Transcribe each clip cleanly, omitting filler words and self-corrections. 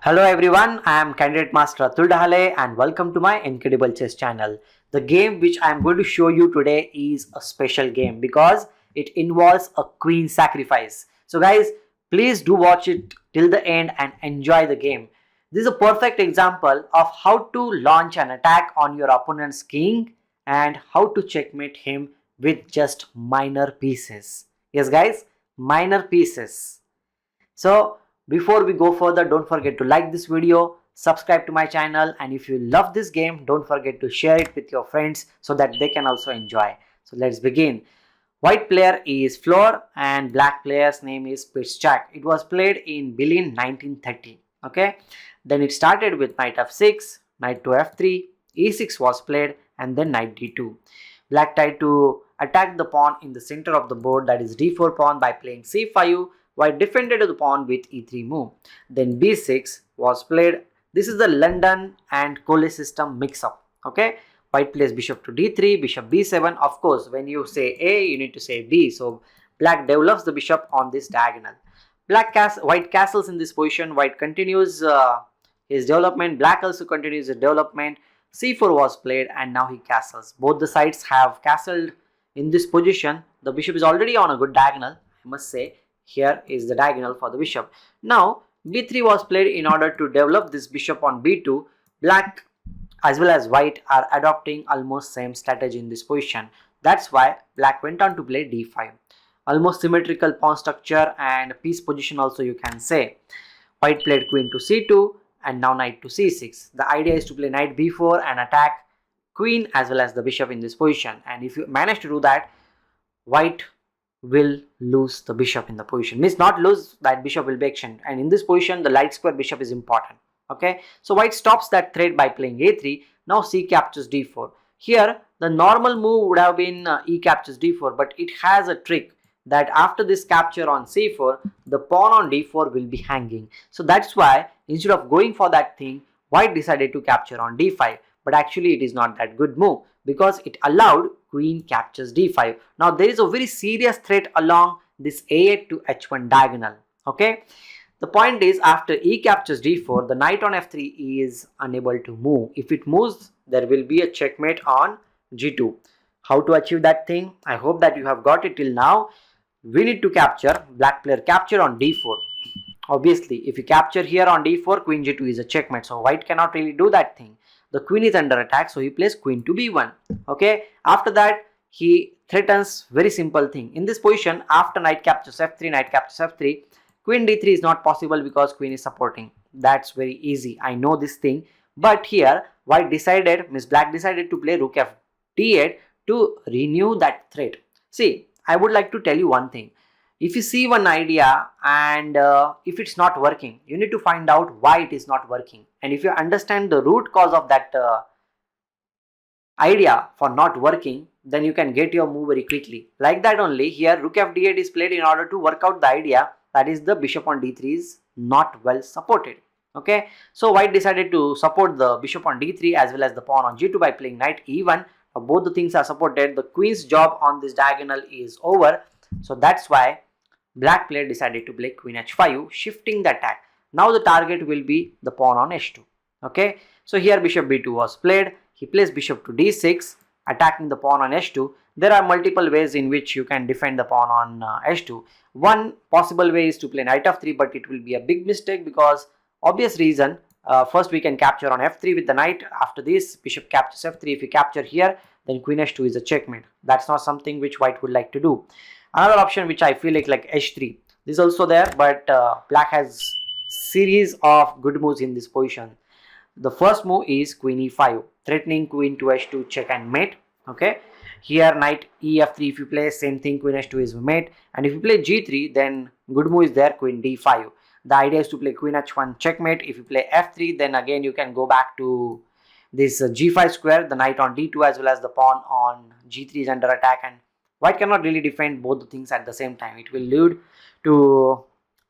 Hello everyone, I am Candidate Master Atul Dahale and welcome to my Incredible Chess channel. The game which I am going to show you today is a special game because it involves a queen sacrifice. So guys, please do watch it till the end and enjoy the game. This is a perfect example of how to launch an attack on your opponent's king and how to checkmate him with just minor pieces. Yes guys, minor pieces. So before we go further, don't forget to like this video, subscribe to my channel, and if you love this game, don't forget to share it with your friends so that they can also enjoy. So let's begin. White player is Flohr and black player's name is Pitschak. It was played in Berlin 1930. Okay. Then it started with knight f6, knight to f3, e6 was played, and then knight d2. Black tried to attack the pawn in the center of the board, that is d4 pawn, by playing c5. White defended the pawn with e3 move. Then b6 was played. This is the London and Cole system mix-up. Okay. White plays bishop to d3, bishop b7. Of course, when you say A, you need to say B. So black develops the bishop on this diagonal. White castles in this position. White continues his development. Black also continues his development. c4 was played and now he castles. Both the sides have castled in this position. The bishop is already on a good diagonal, I must say. Here is the diagonal for the bishop. Now b3 was played in order to develop this bishop on b2. Black as well as white are adopting almost same strategy in this position. That's why black went on to play d5. Almost symmetrical pawn structure and piece position also you can say. White played queen to c2 and now knight to c6. The idea is to play knight b4 and attack queen as well as the bishop in this position. And if you manage to do that, white will lose the bishop in the position. Means not lose, that bishop will be exchanged, and in this position the light square bishop is important. Okay, so white stops that threat by playing a3. Now c captures d4. Here the normal move would have been e captures d4, but it has a trick that after this capture on c4, the pawn on d4 will be hanging. So that's why instead of going for that thing, white decided to capture on d5. But actually it is not that good move because it allowed queen captures d5. Now there is a very serious threat along this a8 to h1 diagonal. Okay, the point is after e captures d4, the knight on f3 is unable to move. If it moves, there will be a checkmate on g2. How to achieve that thing? I hope that you have got it till now. We need to capture. Black player capture on d4. Obviously if you capture here on d4, queen g2 is a checkmate, so white cannot really do that thing. The queen is under attack, so he plays queen to b1. Okay, after that he threatens very simple thing. In this position, after knight captures f3, knight captures f3, queen d3 is not possible because queen is supporting. That's very easy, I know this thing. But here white decided, black decided to play rook f d8 to renew that threat. See, I would like to tell you one thing. If you see one idea and if it's not working, you need to find out why it is not working. And if you understand the root cause of that idea for not working, then you can get your move very quickly. Like that only, here rook f d8 is played in order to work out the idea, that is the bishop on d3 is not well supported. Okay, so white decided to support the bishop on d3 as well as the pawn on g2 by playing knight e1. Both the things are supported. The queen's job on this diagonal is over. So that's why black player decided to play queen h5, shifting the attack. Now the target will be the pawn on h2. Okay, so here bishop b2 was played. He plays bishop to d6, attacking the pawn on h2. There are multiple ways in which you can defend the pawn on h2. One possible way is to play knight f3, but it will be a big mistake because obvious reason. First we can capture on f3 with the knight. After this bishop captures f3. If you capture here, then queen h2 is a checkmate. That's not something which white would like to do. Another option which I feel like h3. This is also there, but black has series of good moves in this position. The first move is queen e5, threatening queen to h2 check and mate. Okay, here knight ef3 if you play, same thing, queen h2 is mate. And if you play g3, then good move is there, queen d5. The idea is to play queen h1 checkmate. If you play f3, then again you can go back to this g5 square. The knight on d2 as well as the pawn on g3 is under attack, and white cannot really defend both the things at the same time. It will lead to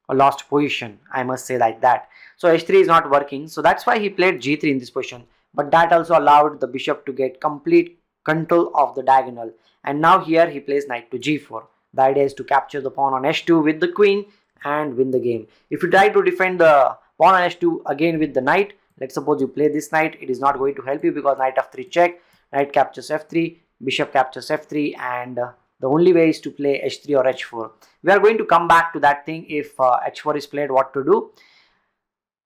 a lost position, I must say like that. So h3 is not working, so that's why he played g3 in this position. But that also allowed the bishop to get complete control of the diagonal. And now here he plays knight to g4. The idea is to capture the pawn on h2 with the queen and win the game. If you try to defend the Pawn on h2 again with the knight. Let's suppose you play this knight. It is not going to help you because knight f3 check, knight captures f3, bishop captures f3, and the only way is to play h3 or h4. We are going to come back to that thing if h4 is played, what to do.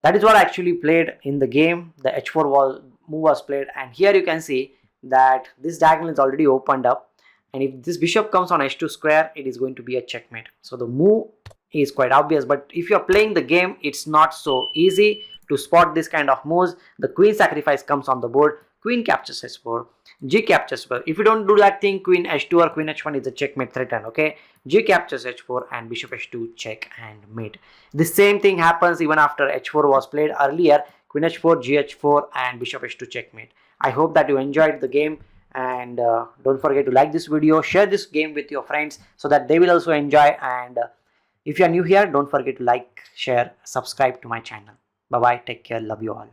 That is what I actually played in the game. The h4 move was played, and here you can see that this diagonal is already opened up, and if this bishop comes on h2 square, it is going to be a checkmate. So the move is quite obvious, but if you are playing the game, it's not so easy to spot this kind of moves. The queen sacrifice comes on the board, queen captures h4, g captures h4. If you don't do that thing, queen h2 or queen h1 is a checkmate threaten, okay? G captures h4 and bishop h2 check and mate. The same thing happens even after h4 was played earlier, queen h4, g h4 and bishop h2 checkmate. I hope that you enjoyed the game, and don't forget to like this video, share this game with your friends so that they will also enjoy, and if you are new here, don't forget to like, share, subscribe to my channel. Bye bye, take care, love you all.